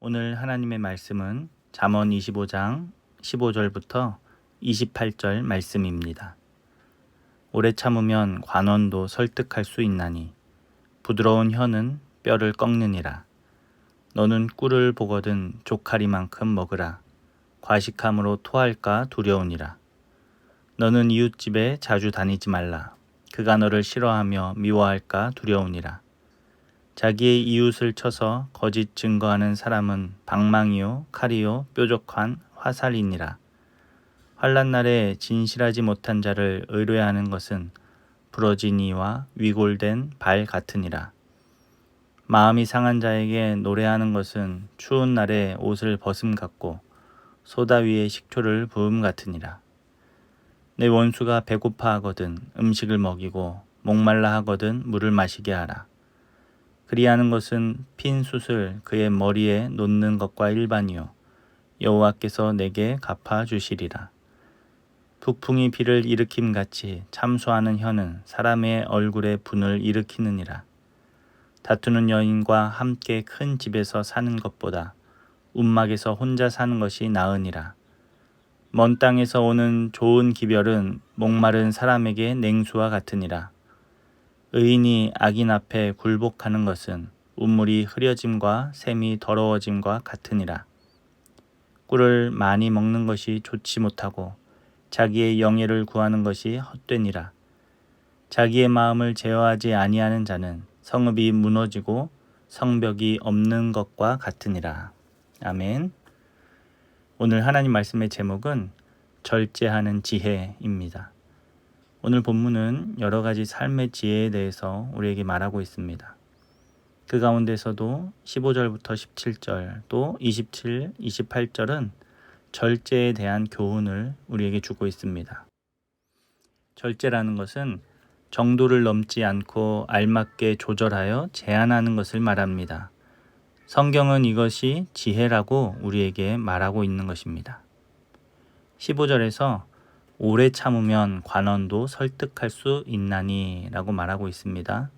오늘 하나님의 말씀은 잠언 25장 15절부터 28절 말씀입니다. 오래 참으면 관원도 설득할 수 있나니 부드러운 혀는 뼈를 꺾느니라. 너는 꿀을 보거든 조카리만큼 먹으라. 과식함으로 토할까 두려우니라. 너는 이웃집에 자주 다니지 말라. 그가 너를 싫어하며 미워할까 두려우니라. 자기의 이웃을 쳐서 거짓 증거하는 사람은 방망이요 칼이요 뾰족한 화살이니라. 환난 날에 진실하지 못한 자를 의뢰하는 것은 부러진 이와 위골된 발 같으니라. 마음이 상한 자에게 노래하는 것은 추운 날에 옷을 벗음 같고 소다 위에 식초를 부음 같으니라. 내 원수가 배고파 하거든 음식을 먹이고 목말라 하거든 물을 마시게 하라. 그리하는 것은 핀 숯을 그의 머리에 놓는 것과 일반이요 여호와께서 내게 갚아 주시리라. 북풍이 비를 일으킴 같이 참소하는 혀는 사람의 얼굴에 분을 일으키느니라. 다투는 여인과 함께 큰 집에서 사는 것보다 움막에서 혼자 사는 것이 나으니라. 먼 땅에서 오는 좋은 기별은 목마른 사람에게 냉수와 같으니라. 의인이 악인 앞에 굴복하는 것은 운물이 흐려짐과 샘이 더러워짐과 같으니라. 꿀을 많이 먹는 것이 좋지 못하고 자기의 영예를 구하는 것이 헛되니라. 자기의 마음을 제어하지 아니하는 자는 성읍이 무너지고 성벽이 없는 것과 같으니라. 아멘. 오늘 하나님 말씀의 제목은 절제하는 지혜입니다. 오늘 본문은 여러 가지 삶의 지혜에 대해서 우리에게 말하고 있습니다. 그 가운데서도 15절부터 17절 또 27, 28절은 절제에 대한 교훈을 우리에게 주고 있습니다. 절제라는 것은 정도를 넘지 않고 알맞게 조절하여 제한하는 것을 말합니다. 성경은 이것이 지혜라고 우리에게 말하고 있는 것입니다. 15절에서 오래 참으면 관원도 설득할 수 있나니 라고 말하고 있습니다.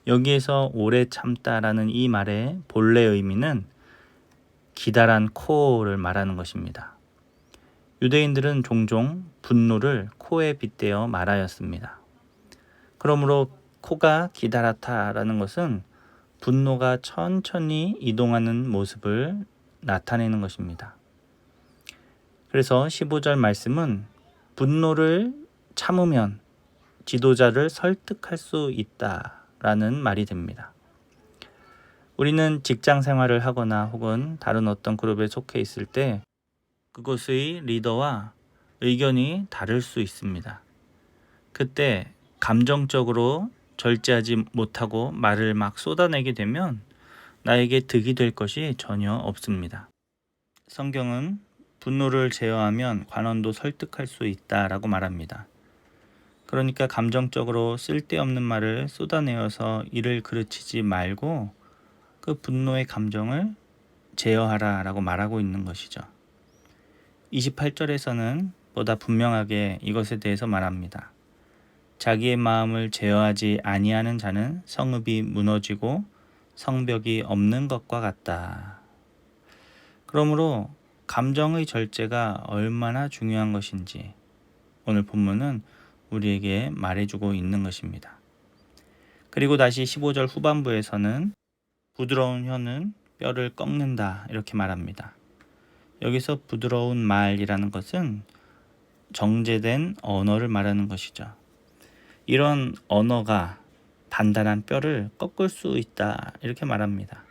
여기에서 오래 참다라는 이 말의 본래 의미는 기다란 코를 말하는 것입니다. 유대인들은 종종 분노를 코에 빗대어 말하였습니다. 그러므로 코가 기다랗다라는 것은 분노가 천천히 이동하는 모습을 나타내는 것입니다. 그래서 15절 말씀은 분노를 참으면 지도자를 설득할 수 있다라는 말이 됩니다. 우리는 직장 생활을 하거나 혹은 다른 어떤 그룹에 속해 있을 때 그곳의 리더와 의견이 다를 수 있습니다. 그때 감정적으로 절제하지 못하고 말을 막 쏟아내게 되면 나에게 득이 될 것이 전혀 없습니다. 성경은 분노를 제어하면 관원도 설득할 수 있다라고 말합니다. 그러니까 감정적으로 쓸데없는 말을 쏟아내어서 이를 그르치지 말고 그 분노의 감정을 제어하라라고 말하고 있는 것이죠. 28절에서는 보다 분명하게 이것에 대해서 말합니다. 자기의 마음을 제어하지 아니하는 자는 성읍이 무너지고 성벽이 없는 것과 같다. 그러므로 감정의 절제가 얼마나 중요한 것인지 오늘 본문은 우리에게 말해주고 있는 것입니다. 그리고 다시 15절 후반부에서는 부드러운 혀는 뼈를 꺾는다 이렇게 말합니다. 여기서 부드러운 말이라는 것은 정제된 언어를 말하는 것이죠. 이런 언어가 단단한 뼈를 꺾을 수 있다 이렇게 말합니다.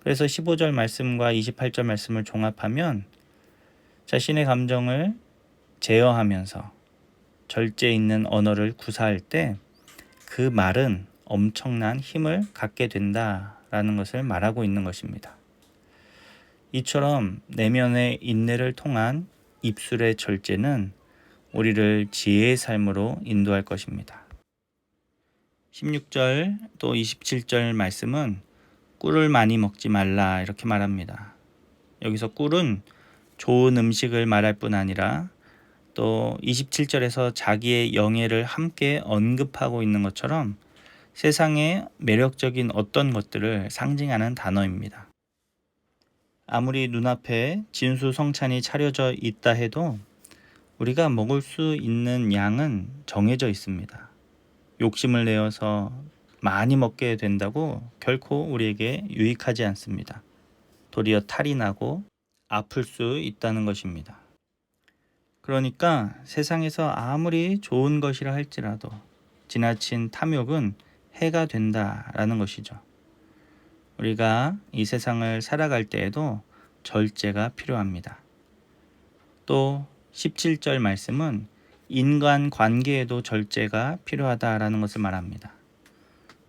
그래서 15절 말씀과 28절 말씀을 종합하면 자신의 감정을 제어하면서 절제 있는 언어를 구사할 때 그 말은 엄청난 힘을 갖게 된다라는 것을 말하고 있는 것입니다. 이처럼 내면의 인내를 통한 입술의 절제는 우리를 지혜의 삶으로 인도할 것입니다. 16절 또 27절 말씀은 꿀을 많이 먹지 말라 이렇게 말합니다. 여기서 꿀은 좋은 음식을 말할 뿐 아니라 또 27절에서 자기의 영예를 함께 언급하고 있는 것처럼 세상의 매력적인 어떤 것들을 상징하는 단어입니다. 아무리 눈앞에 진수성찬이 차려져 있다 해도 우리가 먹을 수 있는 양은 정해져 있습니다. 욕심을 내어서 많이 먹게 된다고 결코 우리에게 유익하지 않습니다. 도리어 탈이 나고 아플 수 있다는 것입니다. 그러니까 세상에서 아무리 좋은 것이라 할지라도 지나친 탐욕은 해가 된다라는 것이죠. 우리가 이 세상을 살아갈 때에도 절제가 필요합니다. 또 17절 말씀은 인간 관계에도 절제가 필요하다라는 것을 말합니다.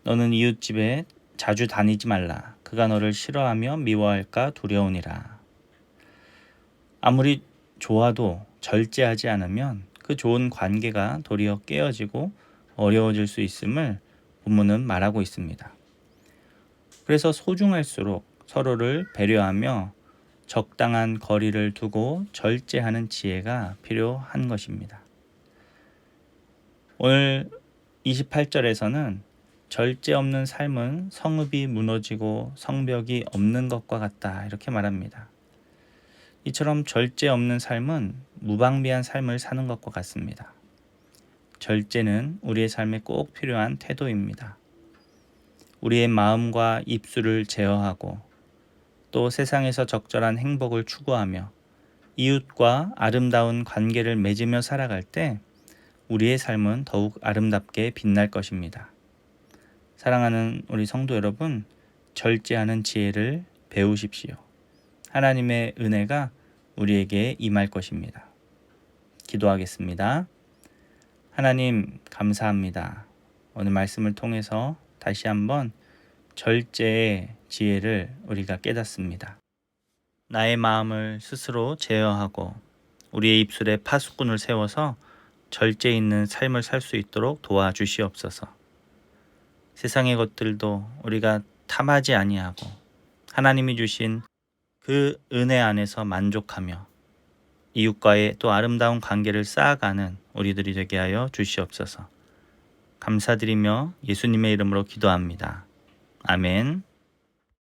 너는 이웃 집에 자주 다니지 말라. 그가 너를 싫어하며 미워할까 두려우니라. 아무리 좋아도 절제하지 않으면 그 좋은 관계가 도리어 깨어지고 어려워질 수 있음을 본문은 말하고 있습니다. 그래서 소중할수록 서로를 배려하며 적당한 거리를 두고 절제하는 지혜가 필요한 것입니다. 오늘 28절에서는 절제 없는 삶은 성읍이 무너지고 성벽이 없는 것과 같다 이렇게 말합니다. 이처럼 절제 없는 삶은 무방비한 삶을 사는 것과 같습니다. 절제는 우리의 삶에 꼭 필요한 태도입니다. 우리의 마음과 입술을 제어하고 또 세상에서 적절한 행복을 추구하며 이웃과 아름다운 관계를 맺으며 살아갈 때 우리의 삶은 더욱 아름답게 빛날 것입니다. 사랑하는 우리 성도 여러분, 절제하는 지혜를 배우십시오. 하나님의 은혜가 우리에게 임할 것입니다. 기도하겠습니다. 하나님 감사합니다. 오늘 말씀을 통해서 다시 한번 절제의 지혜를 우리가 깨닫습니다. 나의 마음을 스스로 제어하고 우리의 입술에 파수꾼을 세워서 절제 있는 삶을 살 수 있도록 도와주시옵소서. 세상의 것들도 우리가 탐하지 아니하고 하나님이 주신 그 은혜 안에서 만족하며 이웃과의 또 아름다운 관계를 쌓아가는 우리들이 되게 하여 주시옵소서. 감사드리며 예수님의 이름으로 기도합니다. 아멘.